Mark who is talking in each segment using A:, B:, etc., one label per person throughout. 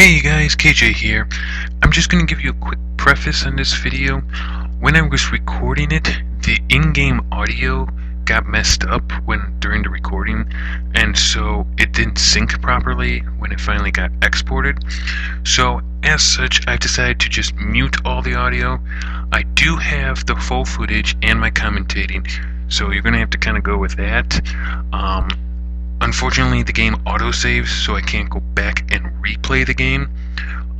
A: Hey guys, KJ here. I'm just going to give you a quick preface on this video. When I was recording it, the in-game audio got messed up during the recording, and so it didn't sync properly when it finally got exported. So as such, I've decided to just mute all the audio. I do have the full footage and my commentating, so you're going to have to kind of go with that. Unfortunately, the game autosaves, so I can't go back and replay the game.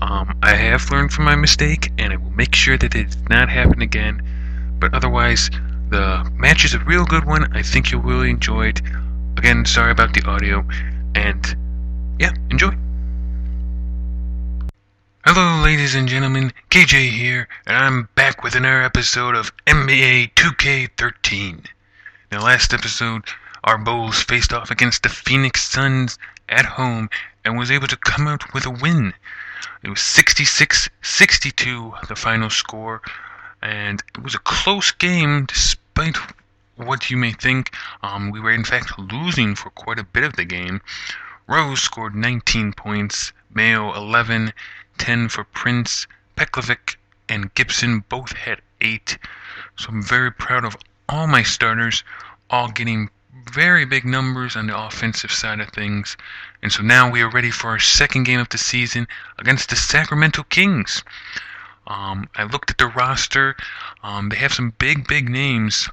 A: I have learned from my mistake, and I will make sure that it does not happen again. But otherwise, the match is a real good one. I think you'll really enjoy it. Again, sorry about the audio, and yeah, enjoy. Hello, ladies and gentlemen, KJ here, and I'm back with another episode of NBA 2K13. Now, last episode, our Bulls faced off against the Phoenix Suns at home and was able to come out with a win. It was 66-62, the final score, and it was a close game despite what you may think. We were in fact losing for quite a bit of the game. Rose scored 19 points, Mayo 11, 10 for Prince, Pekovic and Gibson both had 8. So I'm very proud of all my starters, all getting very big numbers on the offensive side of things. And so now we are ready for our second game of the season against the Sacramento Kings. I looked at the roster. They have some big names,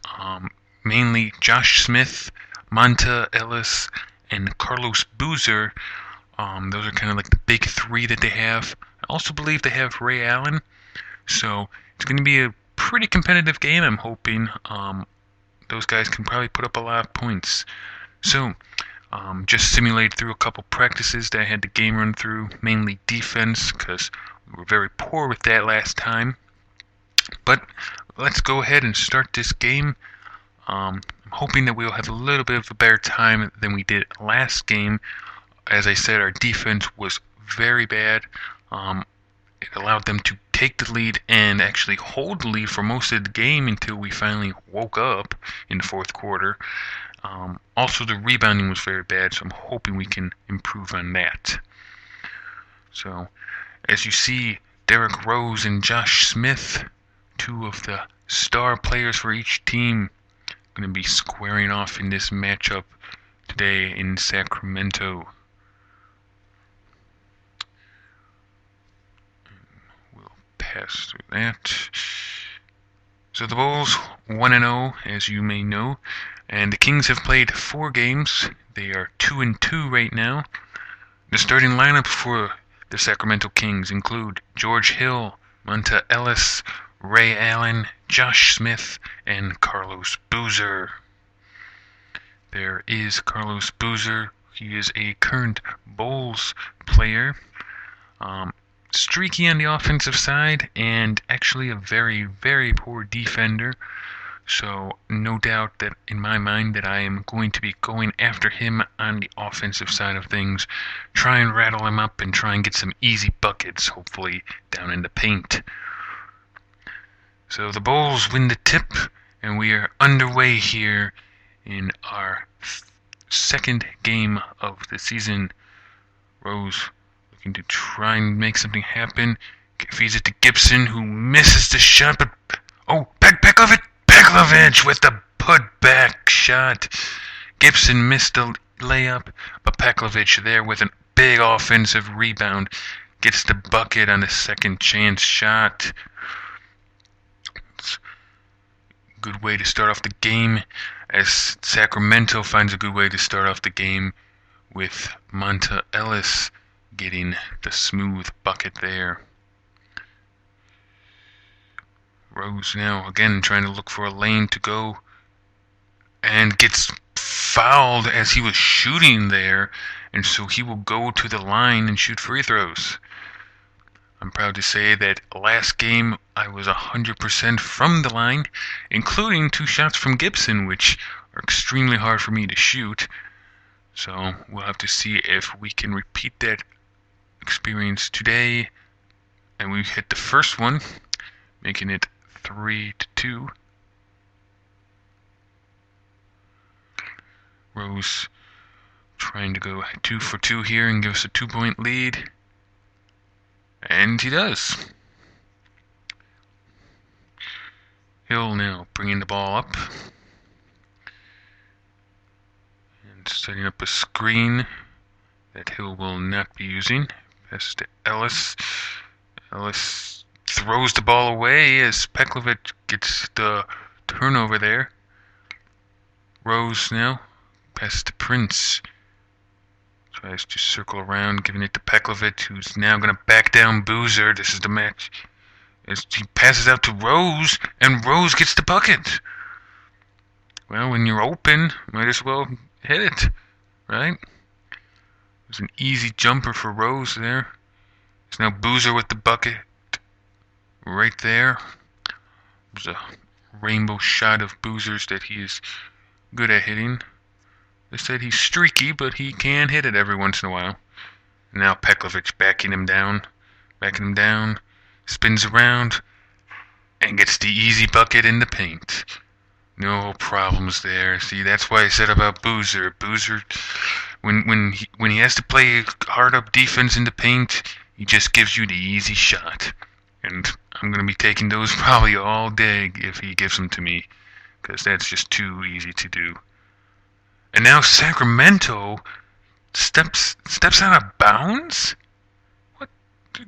A: mainly Josh Smith, Monta Ellis, and Carlos Boozer. Those are kind of like the big three that they have. I also believe they have Ray Allen. So it's going to be a pretty competitive game, I'm hoping. Those guys can probably put up a lot of points. So, just simulated through a couple practices that I had the game run through, mainly defense, because we were very poor with that last time. But let's go ahead and start this game. I'm hoping that we'll have a little bit of a better time than we did last game. As I said, our defense was very bad. It allowed them to take the lead and actually hold the lead for most of the game until we finally woke up in the fourth quarter. Also, the rebounding was very bad, so I'm hoping we can improve on that. So, as you see, Derrick Rose and Josh Smith, two of the star players for each team, going to be squaring off in this matchup today in Sacramento. Pass through that. So the Bulls 1-0, as you may know, and the Kings have played 4 games. They are 2-2 right now. The starting lineup for the Sacramento Kings include George Hill, Monta Ellis, Ray Allen, Josh Smith, and Carlos Boozer. There is Carlos Boozer. He is a current Bulls player. Streaky on the offensive side, and actually a very poor defender. So no doubt that in my mind that I am going to be going after him on the offensive side of things, try and rattle him up and try and get some easy buckets, hopefully down in the paint. So the Bulls win the tip, and we are underway here in our second game of the season. Rose looking to try and make something happen. Feeds it to Gibson, who misses the shot, but Pekovic with the put-back shot. Gibson missed the layup, but Pekovic there with a big offensive rebound gets the bucket on the second chance shot. It's a good way to start off the game, as Sacramento finds a good way to start off the game with Monta Ellis getting the smooth bucket there. Rose now again trying to look for a lane to go and gets fouled as he was shooting there, and so he will go to the line and shoot free throws. I'm proud to say that last game I was 100% from the line, including 2 shots from Gibson, which are extremely hard for me to shoot. So we'll have to see if we can repeat that experience today. And we hit the first one, making it 3-2. Rose trying to go 2 for 2 here and give us a 2-point lead. And he does. Hill now bringing the ball up. And setting up a screen that Hill will not be using. Pass to Ellis. Ellis throws the ball away as Pekovic gets the turnover there. Rose now. Pass to Prince. Tries to circle around, giving it to Pekovic, who's now going to back down Boozer. This is the match. As he passes out to Rose, and Rose gets the bucket. Well, when you're open, might as well hit it, right? It was an easy jumper for Rose there. It's now Boozer with the bucket right there. There's a rainbow shot of Boozer's that he is good at hitting. They said he's streaky, but he can hit it every once in a while. Now Pekovic backing him down, spins around, and gets the easy bucket in the paint. No problems there. See, that's why I said about Boozer. Boozer, when he has to play hard up defense in the paint, he just gives you the easy shot. And I'm going to be taking those probably all day if he gives them to me, because that's just too easy to do. And now Sacramento steps out of bounds? What?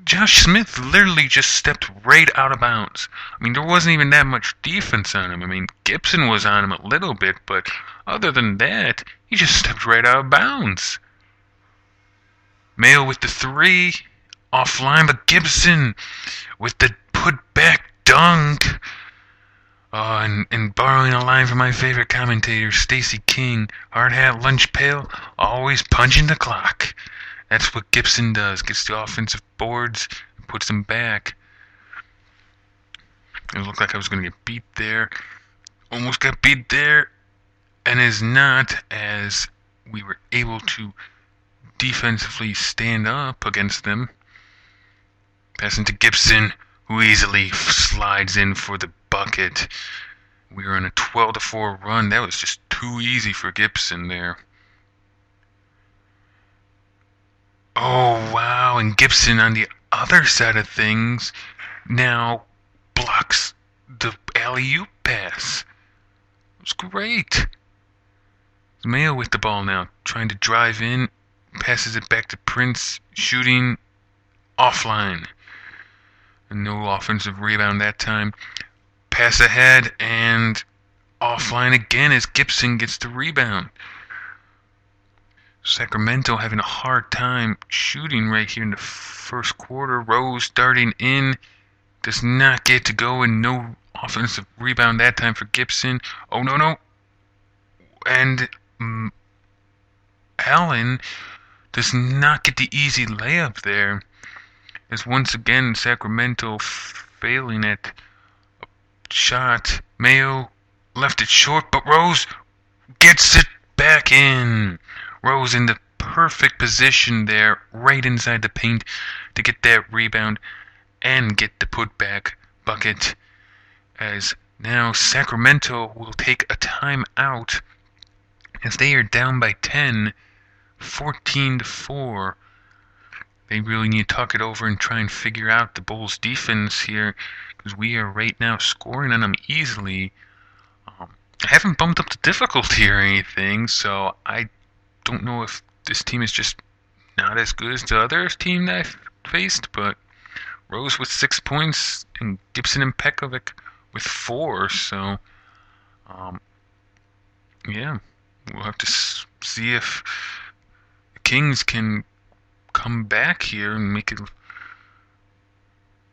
A: Josh Smith literally just stepped right out of bounds. I mean, there wasn't even that much defense on him. I mean, Gibson was on him a little bit, but other than that, he just stepped right out of bounds. Mayo with the three, offline, but Gibson with the put-back dunk. And borrowing a line from my favorite commentator, Stacey King, hard hat, lunch pail, always punching the clock. That's what Gibson does. Gets the offensive boards and puts them back. It looked like I was going to get beat there. Almost got beat there. And is not, as we were able to defensively stand up against them. Passing to Gibson, who easily slides in for the bucket. We were on a 12-4 run. That was just too easy for Gibson there. Oh, wow. And Gibson on the other side of things now blocks the alley-oop pass. It was great. Mayo with the ball now, trying to drive in. Passes it back to Prince, shooting offline. And no offensive rebound that time. Pass ahead and offline again as Gibson gets the rebound. Sacramento having a hard time shooting right here in the first quarter. Rose darting in. Does not get to go, and no offensive rebound that time for Gibson. Oh, no. And Allen does not get the easy layup there. As once again Sacramento failing at a shot. Mayo left it short, but Rose gets it back in. Rose in the perfect position there, right inside the paint, to get that rebound and get the putback bucket. As now Sacramento will take a timeout as they are down by 10, 14-4. They really need to talk it over and try and figure out the Bulls' defense here, because we are right now scoring on them easily. I haven't bumped up the difficulty or anything, so I don't know if this team is just not as good as the other team that I've faced, but Rose with 6 points and Gibson and Pekovic with 4, so yeah, we'll have to see if the Kings can come back here and make a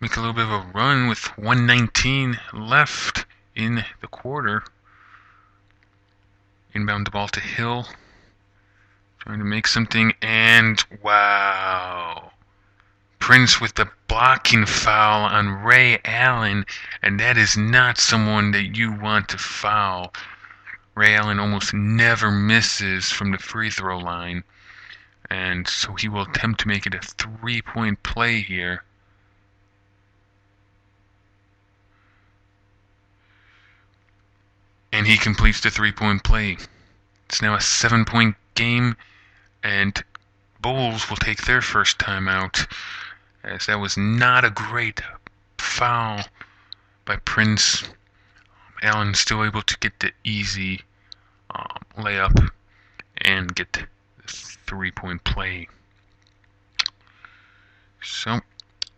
A: little bit of a run with 1:19 left in the quarter. Inbound the ball to Hill, trying to make something, and wow, Prince with the blocking foul on Ray Allen, and that is not someone that you want to foul. Ray Allen almost never misses from the free throw line. And so he will attempt to make it a 3-point play here. And he completes the 3-point play. It's now a 7-point game, and Bulls will take their first timeout as that was not a great foul by Prince. Allen still able to get the easy layup and get the 3-point play. So,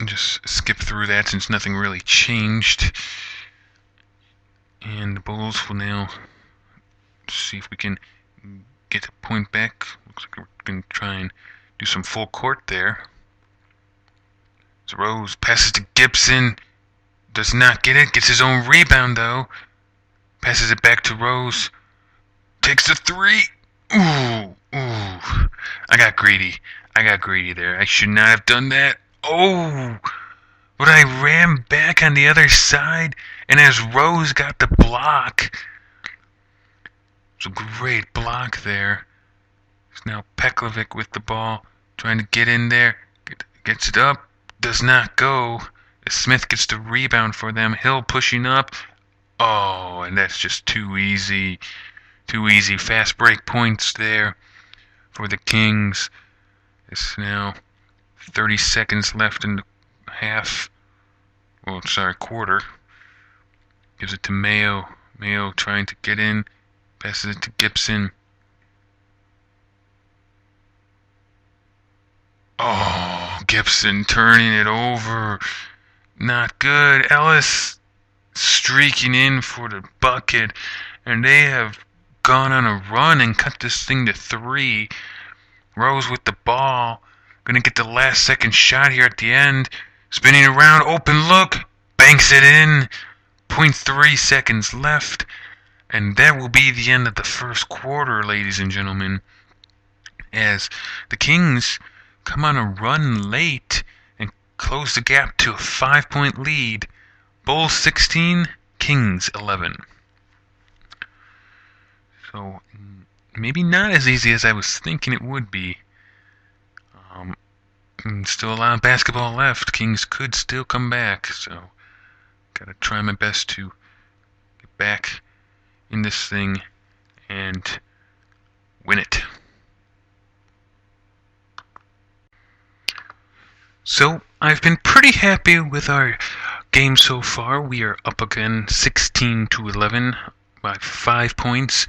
A: just skip through that since nothing really changed. And the Bulls will now see if we can get a point back. Looks like we're going to try and do some full court there. So Rose passes to Gibson. Does not get it. Gets his own rebound, though. Passes it back to Rose. Takes the three. Ooh. I got greedy there. I should not have done that. Oh! But I ran back on the other side, and as Rose got the block, it's a great block there. It's now Pekovic with the ball, trying to get in there. Gets it up. Does not go. Smith gets the rebound for them. Hill pushing up. Oh, and that's just too easy. Too easy. Fast break points there for the Kings. It's now 30 seconds left in the quarter. Gives it to Mayo. Mayo trying to get in. Passes it to Gibson. Oh, Gibson turning it over. Not good. Ellis streaking in for the bucket. And they have gone on a run and cut this thing to 3. Rose with the ball. Gonna get the last second shot here at the end. Spinning around. Open look. Banks it in. 0.3 seconds left. And that will be the end of the first quarter, ladies and gentlemen. As the Kings come on a run late and close the gap to a 5-point lead. Bulls 16, Kings 11. So maybe not as easy as I was thinking it would be. Still a lot of basketball left. Kings could still come back, so gotta try my best to get back in this thing and win it. So I've been pretty happy with our game so far. We are up again 16-11 by 5 points.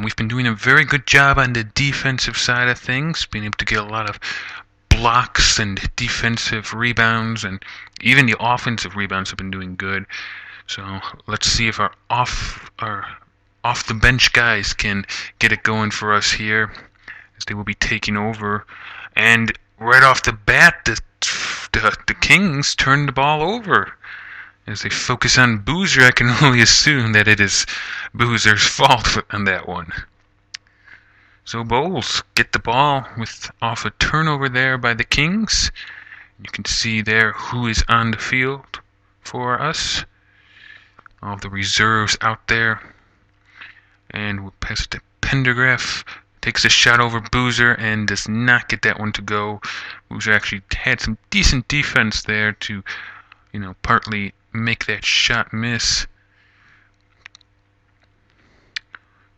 A: We've been doing a very good job on the defensive side of things, being able to get a lot of blocks and defensive rebounds, and even the offensive rebounds have been doing good. So let's see if our off the bench guys can get it going for us here, as they will be taking over. And right off the bat, the Kings turn the ball over. As they focus on Boozer, I can only assume that it is Boozer's fault on that one. So Bulls get the ball off a turnover there by the Kings. You can see there who is on the field for us. All the reserves out there. And we'll pass it to Pendergraph. Takes a shot over Boozer and does not get that one to go. Boozer actually had some decent defense there to, partly make that shot miss.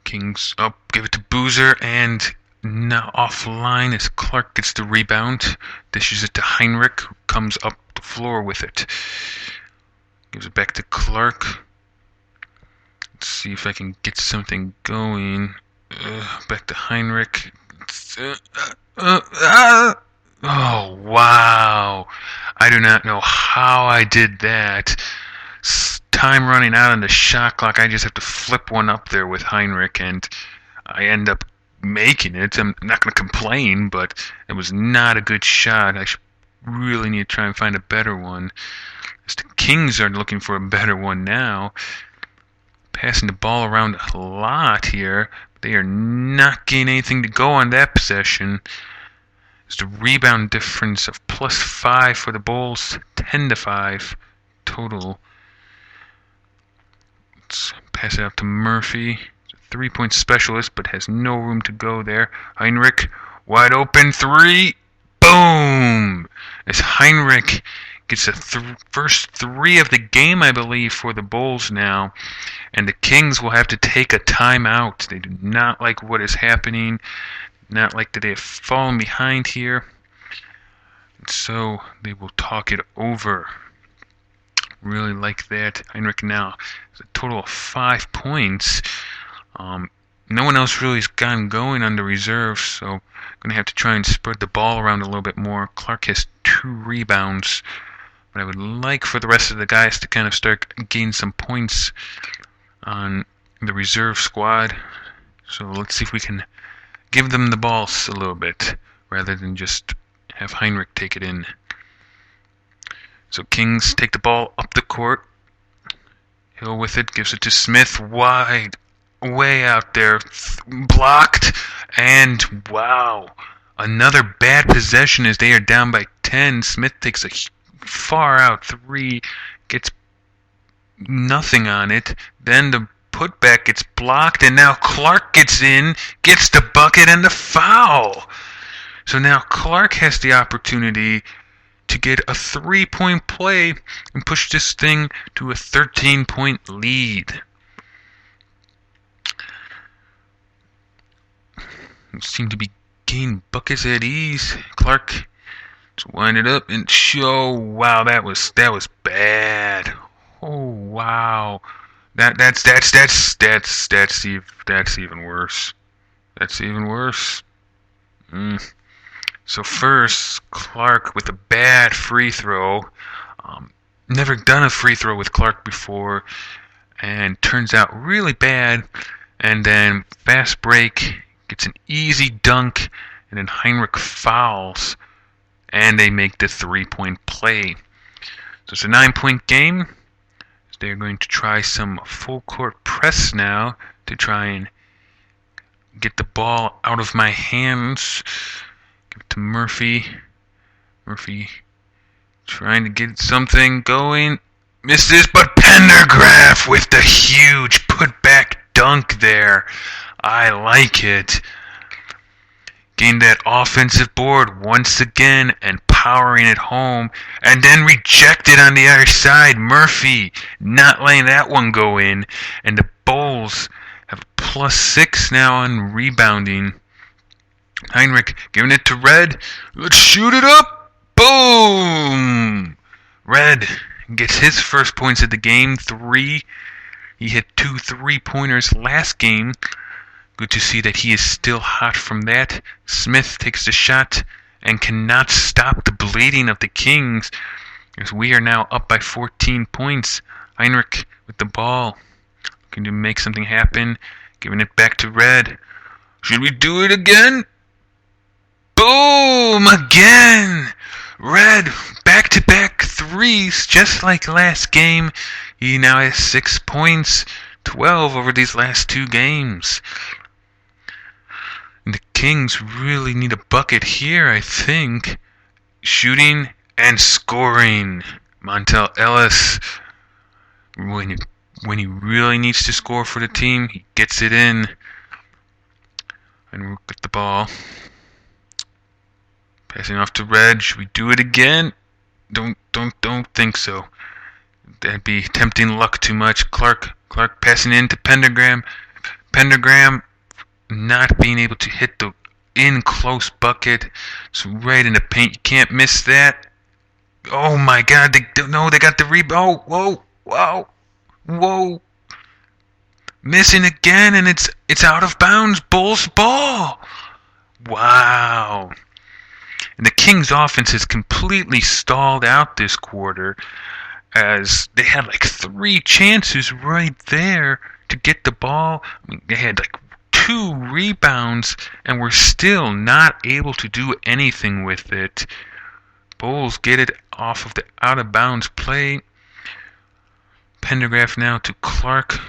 A: Kings up, give it to Boozer, and now offline as Clark gets the rebound. Dishes it to Heinrich, who comes up the floor with it. Gives it back to Clark. Let's see if I can get something going. Back to Heinrich. Oh, wow. I do not know how I did that. Time running out on the shot clock. I just have to flip one up there with Heinrich, and I end up making it. I'm not going to complain, but it was not a good shot. I really need to try and find a better one. As the Kings are looking for a better one now. Passing the ball around a lot here. They are not getting anything to go on that possession. It's a rebound difference of +5 for the Bulls, 10-5 total. Let's pass it out to Murphy. He's a 3-point specialist, but has no room to go there. Heinrich, wide open 3. Boom! As Heinrich gets the first 3 of the game, I believe, for the Bulls now. And the Kings will have to take a timeout. They do not like what is happening. Not like that they have fallen behind here. So they will talk it over. Really like that. Heinrich now has a total of 5 points. No one else really has gotten going on the reserves, so I'm going to have to try and spread the ball around a little bit more. Clark has 2 rebounds, but I would like for the rest of the guys to kind of start gaining some points on the reserve squad. So let's see if we can give them the balls a little bit rather than just have Heinrich take it in. So Kings take the ball up the court. Hill with it, gives it to Smith, wide, way out there, blocked, and wow, another bad possession as they are down by 10. Smith takes a far out 3, gets nothing on it. Then the putback gets blocked, and now Clark gets in, gets the bucket and the foul. So now Clark has the opportunity to get a 3-point play and push this thing to a 13-point lead. Seem to be gaining buckets at ease. Clark to wind it up and show. Wow, that was bad. Oh wow, that's even worse. That's even worse. So first, Clark with a bad free throw. Never done a free throw with Clark before, and turns out really bad. And then fast break, gets an easy dunk, and then Heinrich fouls, and they make the 3-point play. So it's a 9-point game. They're going to try some full court press now to try and get the ball out of my hands. Give it to Murphy. Murphy trying to get something going. Misses, but Pendergraph with the huge putback dunk there. I like it. Gained that offensive board once again and powering it home. And then rejected on the other side. Murphy not letting that one go in. And the Bulls have +6 now on rebounding. Heinrich giving it to Red. Let's shoot it up. Boom! Red gets his first points of the game, 3. He hit 2 3-pointers last game. Good to see that he is still hot from that. Smith takes the shot and cannot stop the bleeding of the Kings, as we are now up by 14 points. Heinrich with the ball, looking to make something happen, giving it back to Red. Should we do it again? Boom! Again! Red, back-to-back 3s, just like last game. He now has 6 points, 12 over these last 2 games. And the Kings really need a bucket here, I think. Shooting and scoring. Montel Ellis, when he really needs to score for the team, he gets it in. And we'll get the ball. Passing off to Red. Should we do it again? Don't think so. That'd be tempting luck too much. Clark passing in to Pendergram. Pendergram not being able to hit the in-close bucket. So right in the paint. You can't miss that. Oh my God. They got the rebound. Oh, whoa. Missing again, and it's out of bounds. Bulls ball. Wow. And the Kings' offense has completely stalled out this quarter, as they had like 3 chances right there to get the ball. I mean, they had like 2 rebounds and were still not able to do anything with it. Bulls get it off of the out-of-bounds play. Pendergraph now to Clark.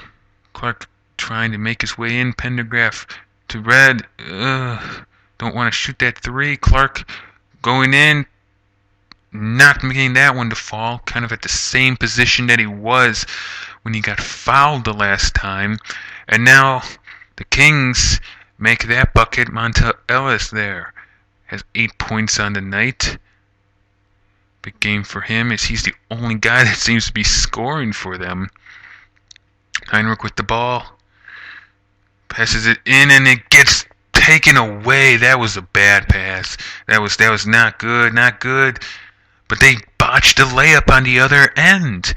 A: Clark trying to make his way in. Pendergraph to Red. Don't want to shoot that 3. Clark going in, not making that one to fall, kind of at the same position that he was when he got fouled the last time. And now the Kings make that bucket. Montel Ellis there has 8 points on the night. Big game for him, as he's the only guy that seems to be scoring for them. Heinrich with the ball. Passes it in, and it gets taken away. That was a bad pass. That was not good, not good. But they botched a layup on the other end.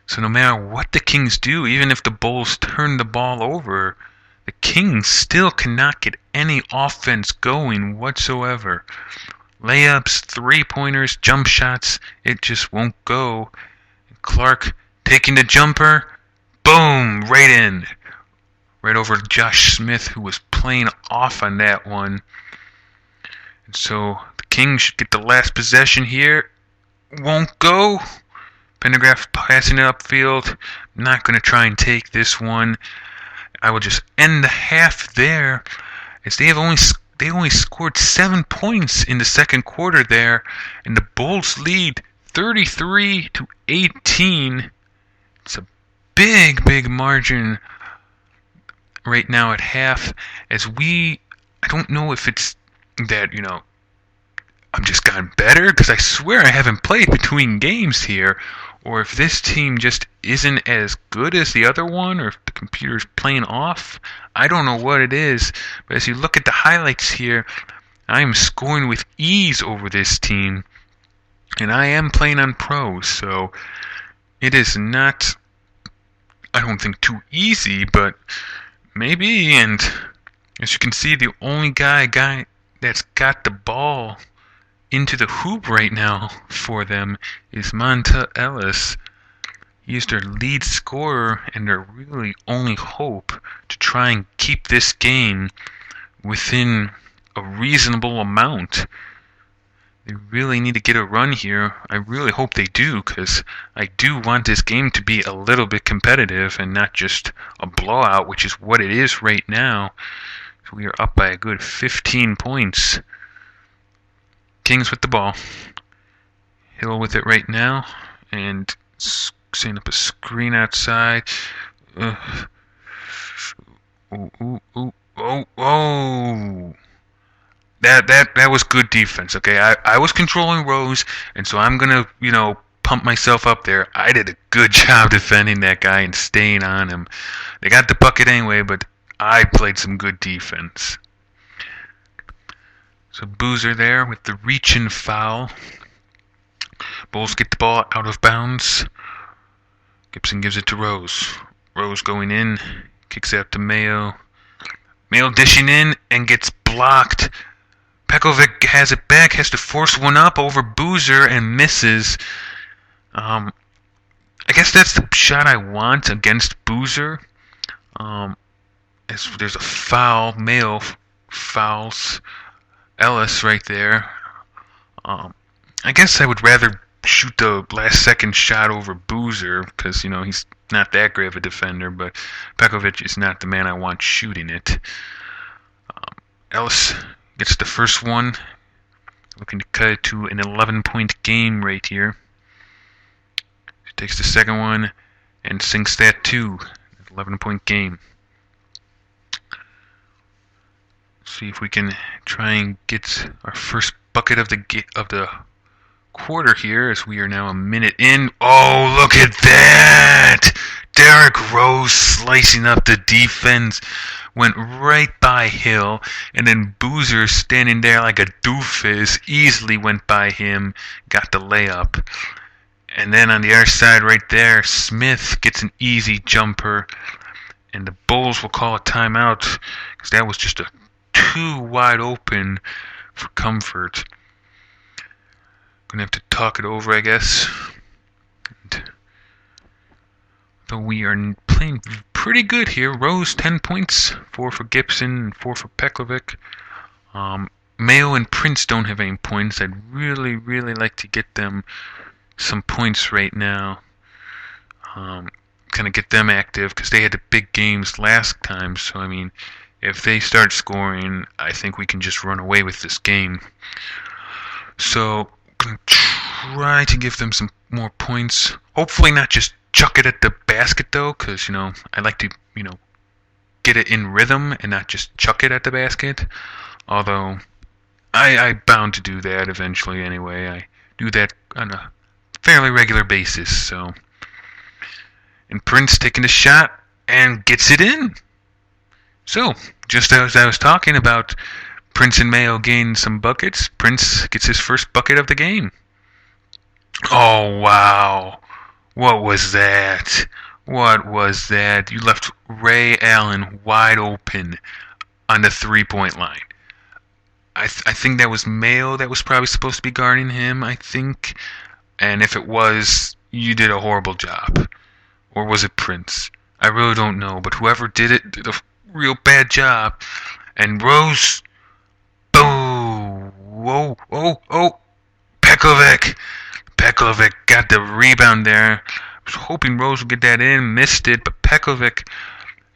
A: So no matter what the Kings do, even if the Bulls turn the ball over, the Kings still cannot get any offense going whatsoever. Layups, three-pointers, jump shots, it just won't go. Clark taking the jumper, boom, right in. Right over Josh Smith, who was playing off on that one. And so the Kings should get the last possession here. Won't go. Pendergraph passing it upfield. Not going to try and take this one. I will just end the half there, as they only scored 7 points in the second quarter there, and the Bulls lead 33-18. It's a big margin right now at half, as I don't know if it's that, I've just gotten better, because I swear I haven't played between games here, or if this team just isn't as good as the other one, or if the computer's playing off. I don't know what it is, but as you look at the highlights here, I am scoring with ease over this team, and I am playing on pros, so it is not, I don't think, too easy, but maybe. And as you can see, the only guy that's got the ball into the hoop right now for them is Monta Ellis. He is their lead scorer and their really only hope to try and keep this game within a reasonable amount. They really need to get a run here. I really hope they do, because I do want this game to be a little bit competitive and not just a blowout, which is what it is right now. So we are up by a good 15 points. Kings with the ball. Hill with it right now, and setting up a screen outside. That was good defense. Okay, I was controlling Rose, and so I'm gonna pump myself up there. I did a good job defending that guy and staying on him. They got the bucket anyway, but I played some good defense. So Boozer there with the reach-in foul. Bulls get the ball out of bounds. Gibson gives it to Rose. Rose going in, kicks out to Mayo. Mayo dishing in and gets blocked. Pekovic has it back, has to force one up over Boozer and misses. I guess that's the shot I want against Boozer. There's a foul. Mayo fouls Ellis right there. I guess I would rather shoot the last second shot over Boozer, because he's not that great of a defender, but Pekovic is not the man I want shooting it. Ellis gets the first one, looking to cut it to an 11-point game right here. He takes the second one and sinks that too. 11-point game. See if we can try and get our first bucket of the quarter here, as we are now a minute in. Oh, look at that! Derrick Rose slicing up the defense, went right by Hill, and then Boozer, standing there like a doofus, easily went by him, got the layup. And then on the other side right there, Smith gets an easy jumper, and the Bulls will call a timeout, because that was just too wide open for comfort. Gonna have to talk it over, I guess. Though we are playing pretty good here. Rose 10 points, 4 for Gibson, and 4 for Pekovic. Mayo and Prince don't have any points. I'd really like to get them some points right now. Kind of get them active, because they had the big games last time. So if they start scoring, I think we can just run away with this game. So I'm gonna try to give them some more points. Hopefully not just chuck it at the basket though, because I like to get it in rhythm and not just chuck it at the basket. Although I bound to do that eventually anyway. I do that on a fairly regular basis. So, and Prince taking a shot and gets it in. So, just as I was talking about Prince and Mayo gain some buckets, Prince gets his first bucket of the game. Oh, wow. What was that? What was that? You left Ray Allen wide open on the three-point line. I think that was Mayo that was probably supposed to be guarding him, I think. And if it was, you did a horrible job. Or was it Prince? I really don't know, but whoever did it did a real bad job. And Rose, boom, whoa, oh, Pekovic got the rebound there. I was hoping Rose would get that in, missed it, but Pekovic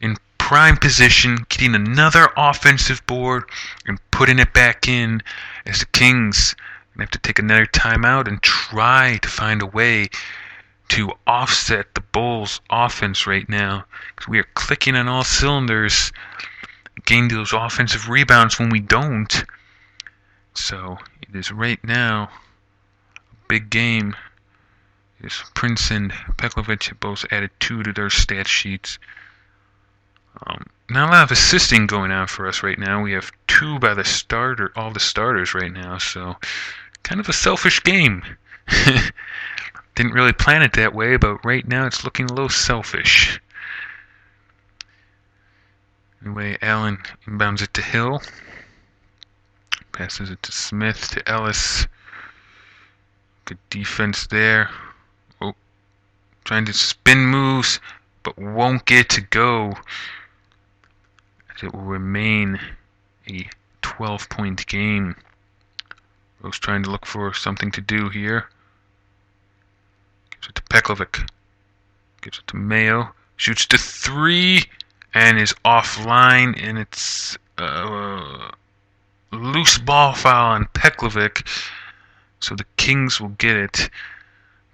A: in prime position, getting another offensive board and putting it back in as the Kings have to take another timeout and try to find a way to offset the Bulls' offense right now, because we are clicking on all cylinders, gain those offensive rebounds when we don't. So it is right now a big game. Is Prince and Pekovic have both added 2 to their stat sheets. Not a lot of assisting going on for us right now. We have 2 by all the starters right now, so kind of a selfish game. Didn't really plan it that way, but right now it's looking a little selfish. Anyway, Allen inbounds it to Hill. Passes it to Smith, to Ellis. Good defense there. Oh, trying to spin moves, but won't get to go. It will remain a 12-point game. Rose trying to look for something to do here. Gives it to Pekovic. Gives it to Mayo. Shoots to 3 and is offline, and it's loose ball foul on Pekovic. So the Kings will get it.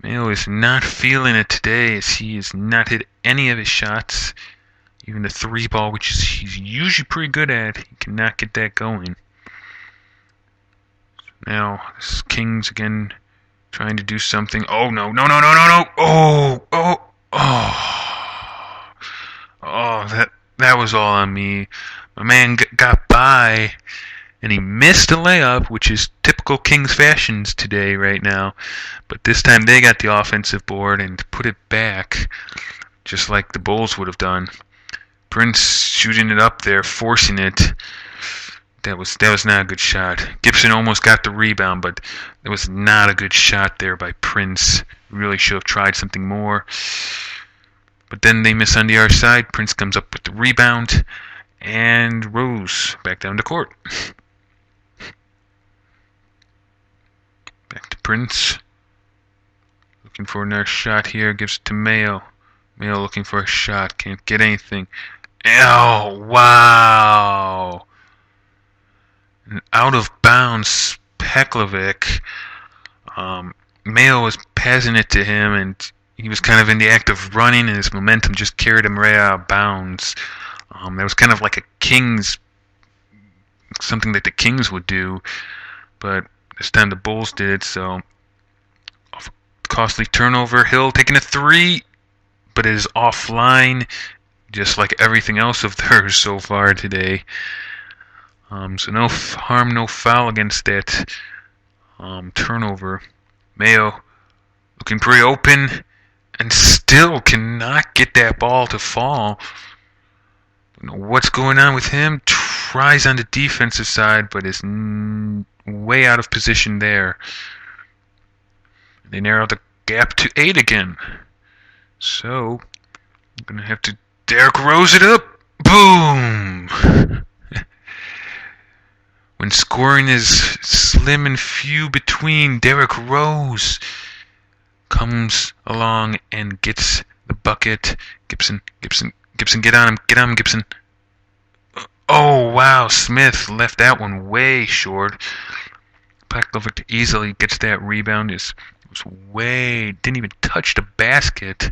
A: Mayo is not feeling it today, as he has not hit any of his shots. Even the 3 ball, which he's usually pretty good at, he cannot get that going. Now, this is Kings again trying to do something. Oh, no. Oh, that was all on me. My man got by, and he missed a layup, which is typical Kings fashions today right now. But this time they got the offensive board and put it back, just like the Bulls would have done. Prince shooting it up there, forcing it. That was not a good shot. Gibson almost got the rebound, but that was not a good shot there by Prince. Really should have tried something more. But then they miss on the other side. Prince comes up with the rebound, and Rose back down to court. Back to Prince. Looking for another shot here. Gives it to Mayo. Mayo looking for a shot. Can't get anything. Oh, wow. An out of bounds Pekovic. Mayo was passing it to him, and he was kind of in the act of running, and his momentum just carried him right out of bounds. That was kind of like something that the Kings would do, but this time the Bulls did it, so costly turnover. Hill taking a 3, but it is offline, just like everything else of theirs so far today. So no harm, no foul against that turnover. Mayo looking pretty open and still cannot get that ball to fall. Don't know what's going on with him. Tries on the defensive side, but is way out of position there. They narrow the gap to 8 again. So, I'm going to have to Derrick Rose it up. Boom! When scoring is slim and few between, Derrick Rose comes along and gets the bucket. Gibson, get on him, Gibson. Oh, wow, Smith left that one way short. Pekovic easily gets that rebound. Didn't even touch the basket.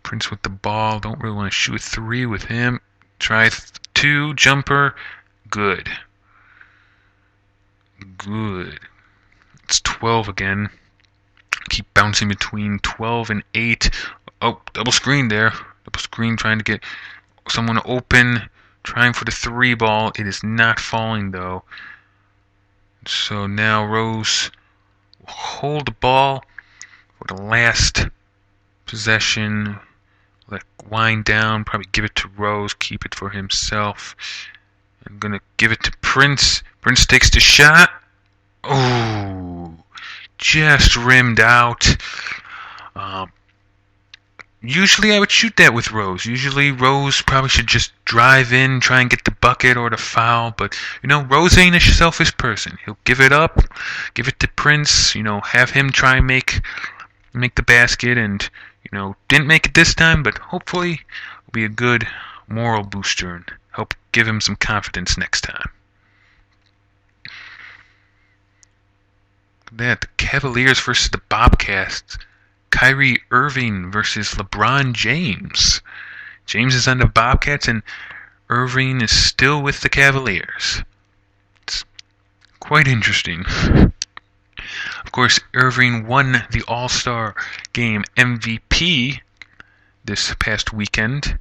A: Prince with the ball. Don't really want to shoot 3 with him. Try 2, jumper. Good. It's 12 again. Keep bouncing between 12 and 8. Oh, double screen there. Double screen trying to get someone open. Trying for the 3 ball. It is not falling, though. So now Rose will hold the ball for the last possession. Let wind down. Probably give it to Rose. Keep it for himself. I'm going to give it to Prince. Prince takes the shot. Oh, just rimmed out. Usually I would shoot that with Rose. Usually Rose probably should just drive in, try and get the bucket or the foul. But, Rose ain't a selfish person. He'll give it up, give it to Prince, have him try and make the basket. And, didn't make it this time, but hopefully it'll be a good moral booster and help give him some confidence next time. That the Cavaliers versus the Bobcats. Kyrie Irving versus LeBron James. James is on the Bobcats and Irving is still with the Cavaliers. It's quite interesting. Of course, Irving won the All-Star Game MVP this past weekend.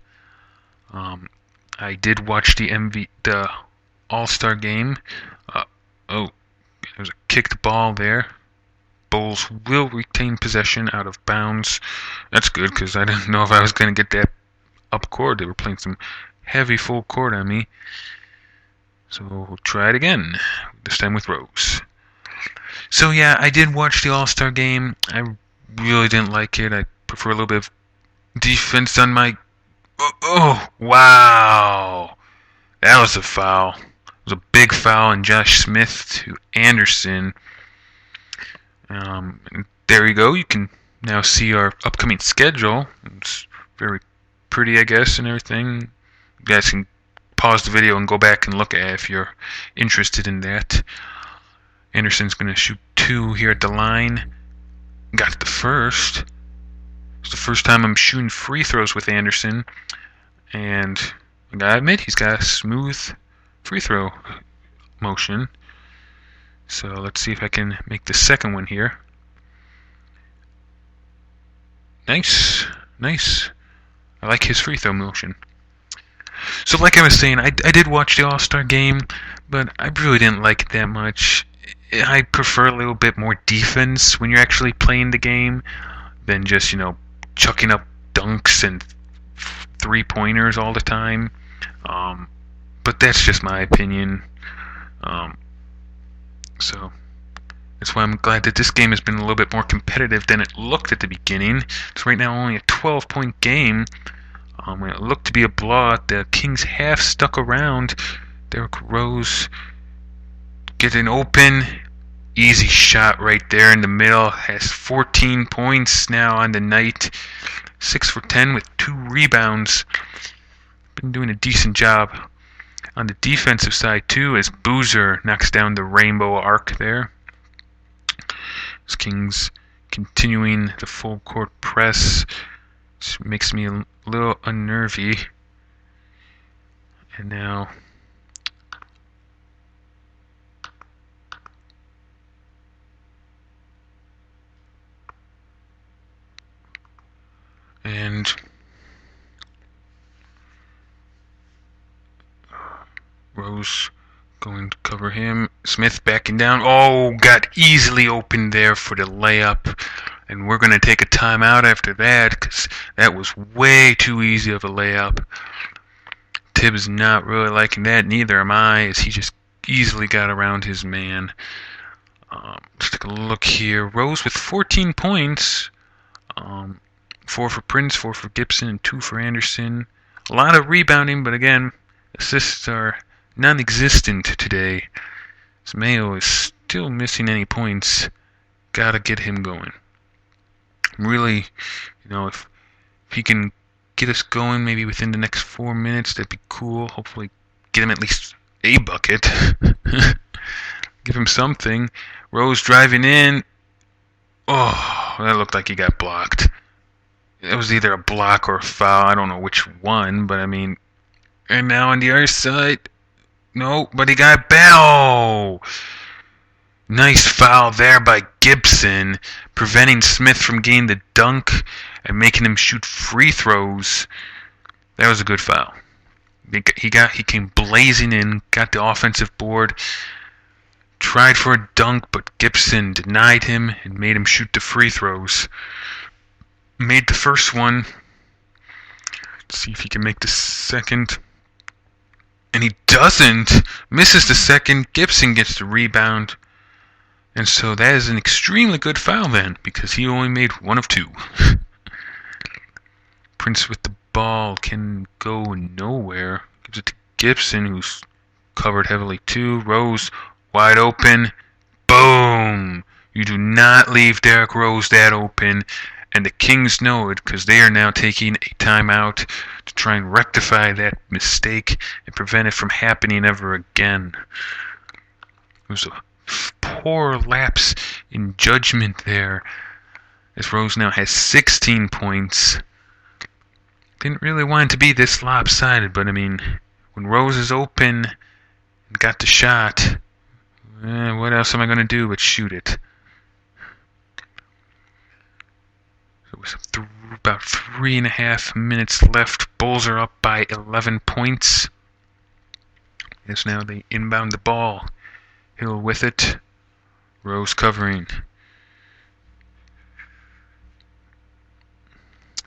A: I did watch the All-Star Game. There was a kicked ball there. Bulls will retain possession out of bounds. That's good because I didn't know if I was going to get that up court. They were playing some heavy full court on me. So we'll try it again, this time with Rose. So yeah, I did watch the All-Star Game. I really didn't like it. I prefer a little bit of defense on my... Oh, wow. That was a foul. It was a big foul on Josh Smith to Anderson. There you go. You can now see our upcoming schedule. It's very pretty, I guess, and everything. You guys can pause the video and go back and look at it if you're interested in that. Anderson's going to shoot 2 here at the line. Got the first. It's the first time I'm shooting free throws with Anderson. And I gotta admit, he's got a smooth free throw motion. So let's see if I can make the second one here. Nice. I like his free throw motion. So like I was saying, I did watch the All-Star Game, but I really didn't like it that much. I prefer a little bit more defense when you're actually playing the game than just, chucking up dunks and 3-pointers all the time. But that's just my opinion. So that's why I'm glad that this game has been a little bit more competitive than it looked at the beginning. It's right now only a 12-point game. When it looked to be a blowout, the Kings half stuck around. Derrick Rose getting open. Easy shot right there in the middle. Has 14 points now on the night. 6 for 10 with 2 rebounds. Been doing a decent job on the defensive side too, as Boozer knocks down the rainbow arc there. As Kings continuing the full court press, which makes me a little unnervy. And now Rose going to cover him. Smith backing down. Oh, got easily opened there for the layup. And we're going to take a timeout after that because that was way too easy of a layup. Tibbs not really liking that. Neither am I, as he just easily got around his man. Let's take a look here. Rose with 14 points. 4 for Prince, 4 for Gibson, and 2 for Anderson. A lot of rebounding, but again, assists are non-existent today. Mayo is still missing any points. Gotta get him going. Really, if he can get us going maybe within the next 4 minutes, that'd be cool. Hopefully get him at least a bucket. Give him something. Rose driving in. Oh, that looked like he got blocked. It was either a block or a foul. I don't know which one, but and now on the other side, no, but he got Bell. Nice foul there by Gibson, preventing Smith from getting the dunk and making him shoot free throws. That was a good foul. He came blazing in, got the offensive board, tried for a dunk, but Gibson denied him and made him shoot the free throws. Made the first one. Let's see if he can make the second. And he doesn't. Misses the second. Gibson gets the rebound. And so that is an extremely good foul then, because he only made one of two. Prince with the ball can go nowhere. Gives it to Gibson, who's covered heavily too. Rose wide open. Boom! You do not leave Derrick Rose that open. And the Kings know it, because they are now taking a timeout to try and rectify that mistake and prevent it from happening ever again. It was a poor lapse in judgment there, as Rose now has 16 points. Didn't really want it to be this lopsided, but I mean, when Rose is open and got the shot, what else am I going to do but shoot it? It was about 3.5 minutes left. Bulls are up by 11 points. As now they inbound the ball. Hill with it. Rose covering.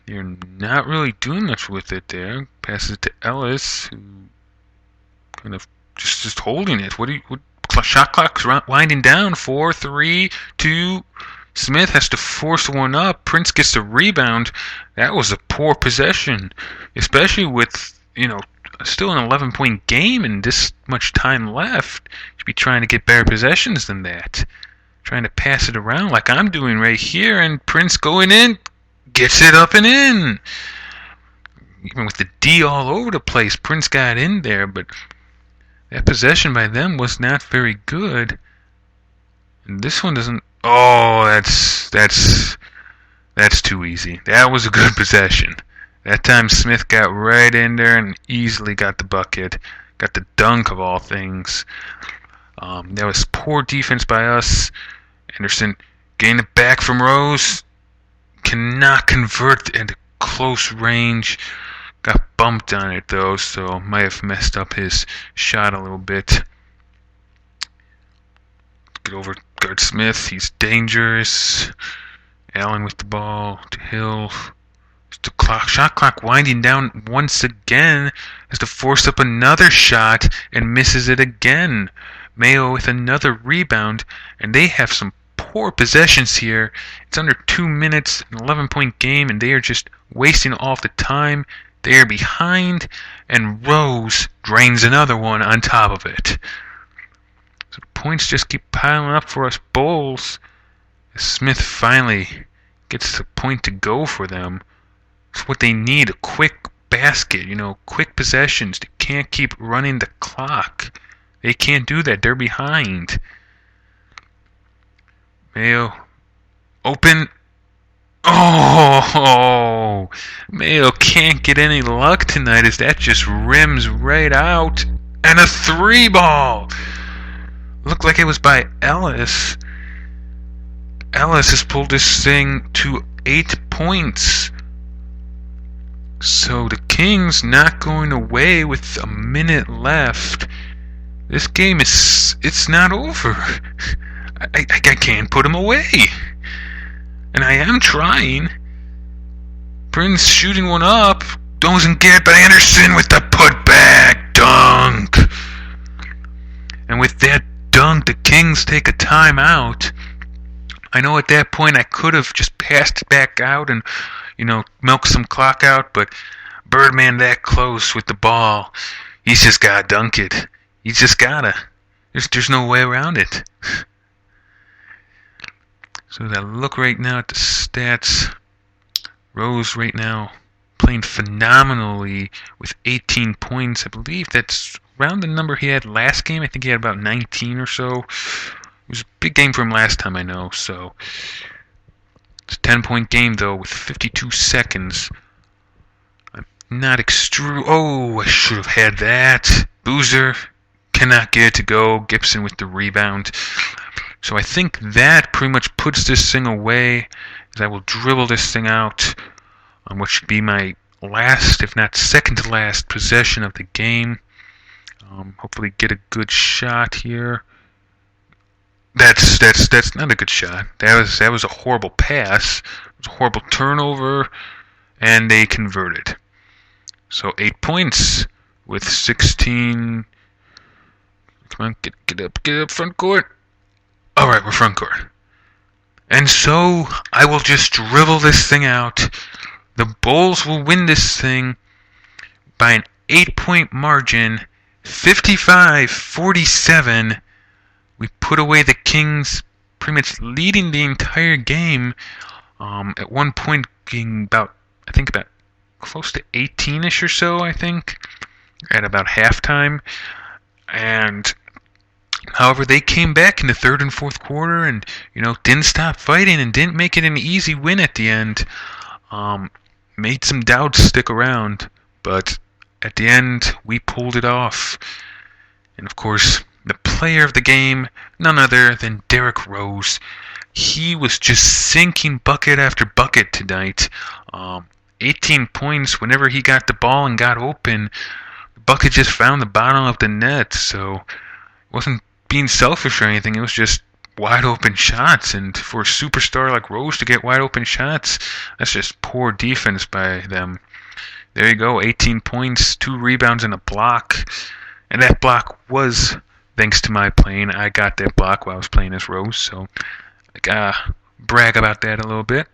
A: They're not really doing much with it there. Passes it to Ellis, who kind of just holding it. What shot clock's winding down. 4, 3, 2. Smith has to force one up. Prince gets the rebound. That was a poor possession, especially with, still an 11-point game and this much time left. You should be trying to get better possessions than that. Trying to pass it around like I'm doing right here, and Prince going in, gets it up and in. Even with the D all over the place, Prince got in there, but that possession by them was not very good. And this one doesn't. Oh, that's too easy. That was a good possession. That time Smith got right in there and easily got the bucket. Got the dunk of all things. That was poor defense by us. Anderson getting it back from Rose. Cannot convert at close range. Got bumped on it though, so might have messed up his shot a little bit. Get over guard Smith. He's dangerous. Allen with the ball to Hill. The shot clock winding down once again. Has to force up another shot and misses it again. Mayo with another rebound, and they have some poor possessions here. It's under 2 minutes, an 11-point game, and they are just wasting all the time. They are behind, and Rose drains another one on top of it. So the points just keep piling up for us Bulls. Smith finally gets the point to go for them. It's what they need, a quick basket, quick possessions. They can't keep running the clock. They can't do that. They're behind. Mayo open. Oh, Mayo can't get any luck tonight as that just rims right out. And a 3-ball. Looked like it was by Ellis. Ellis has pulled this thing to 8 points. So the Kings not going away with a minute left. This game it's not over. I can't put him away. And I am trying. Prince shooting one up. Doesn't get, but Anderson with the putback dunk. And with that dunk, the Kings take a timeout. I know at that point I could have just passed it back out and, milk some clock out, but Birdman that close with the ball, he's just gotta dunk it. He's just gotta. There's no way around it. So that look right now at the stats, Rose right now playing phenomenally with 18 points. I believe that's around the number he had last game. I think he had about 19 or so. It was a big game for him last time, I know. So it's a 10-point game, though, with 52 seconds. I'm not Oh, I should have had that. Boozer cannot get it to go. Gibson with the rebound. So I think that pretty much puts this thing away, as I will dribble this thing out on what should be my last, if not second to last, possession of the game. Hopefully get a good shot here. That's not a good shot. That was a horrible pass. It was a horrible turnover, and they converted. So 8 points with 16. Come on, get up front court. All right, we're front court. And so I will just dribble this thing out. The Bulls will win this thing by an 8-point margin, 55-47. We put away the Kings, pretty much leading the entire game. At one point, getting about close to 18-ish or so, I think, at about halftime. And however, they came back in the third and fourth quarter, and didn't stop fighting and didn't make it an easy win at the end. Made some doubts stick around, but at the end, we pulled it off. And of course, the player of the game, none other than Derrick Rose. He was just sinking bucket after bucket tonight. 18 points whenever he got the ball and got open. The bucket just found the bottom of the net, so it wasn't being selfish or anything. It was just wide open shots, and for a superstar like Rose to get wide open shots, that's just poor defense by them. There you go, 18 points, 2 rebounds, and a block. And that block was thanks to my playing. I got that block while I was playing as Rose, so I gotta brag about that a little bit.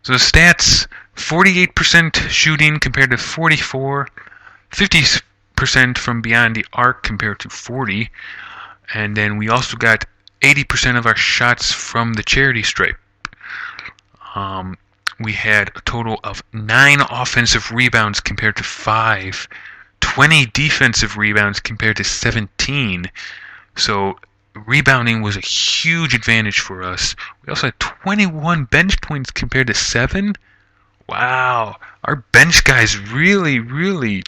A: So the stats, 48% shooting compared to 44, 50% from beyond the arc compared to 40, and then we also got 80% of our shots from the charity stripe. We had a total of 9 offensive rebounds compared to 5, 20 defensive rebounds compared to 17. So rebounding was a huge advantage for us. We also had 21 bench points compared to 7. Wow, our bench guys really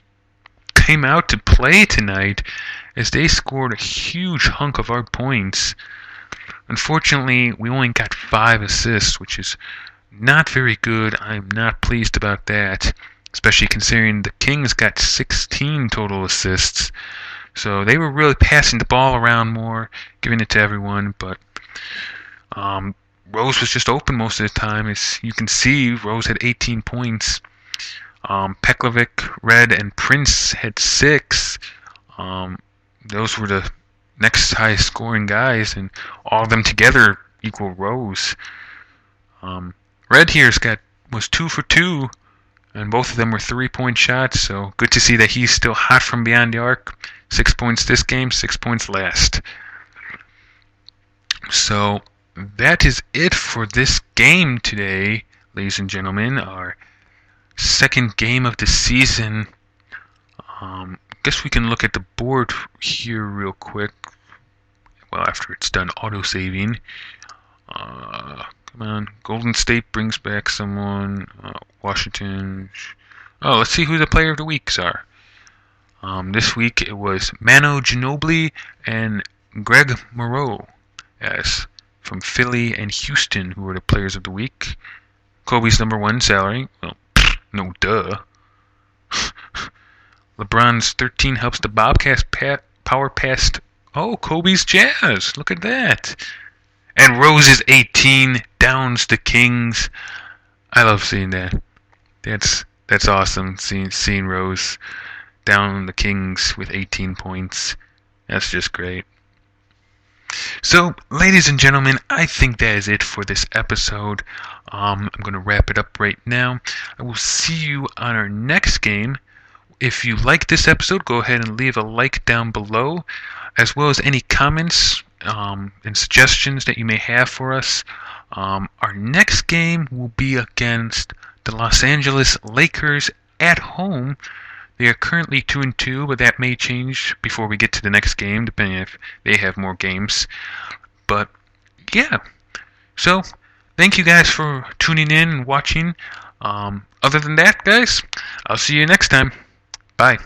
A: came out to play tonight as they scored a huge hunk of our points. Unfortunately, we only got 5 assists, which is not very good. I'm not pleased about that, especially considering the Kings got 16 total assists. So they were really passing the ball around more, giving it to everyone, but Rose was just open most of the time. As you can see, Rose had 18 points. Pekovic, Red, and Prince had 6. Those were the next highest scoring guys, and all of them together equal Rose. Red here was 2 for 2, and both of them were 3-point shots, so good to see that he's still hot from beyond the arc. 6 points this game, 6 points last. So that is it for this game today, ladies and gentlemen. Our second game of the season. Guess we can look at the board here real quick. Well, after it's done auto-saving. Come on. Golden State brings back someone. Washington. Oh, let's see who the player of the weeks are. This week it was Manu Ginobili and Greg Monroe, as from Philly and Houston, who were the players of the week. Kobe's number 1 salary. Well, no duh. LeBron's 13 helps the Bobcats power past. Oh, Kobe's Jazz. Look at that. And Rose's 18 downs the Kings. I love seeing that. That's awesome. Seeing Rose down the Kings with 18 points. That's just great. So, ladies and gentlemen, I think that is it for this episode. I'm going to wrap it up right now. I will see you on our next game. If you like this episode, go ahead and leave a like down below, as well as any comments and suggestions that you may have for us. Our next game will be against the Los Angeles Lakers at home. They are currently 2-2, but that may change before we get to the next game, depending if they have more games. But, yeah. So, thank you guys for tuning in and watching. Other than that, guys, I'll see you next time. Bye.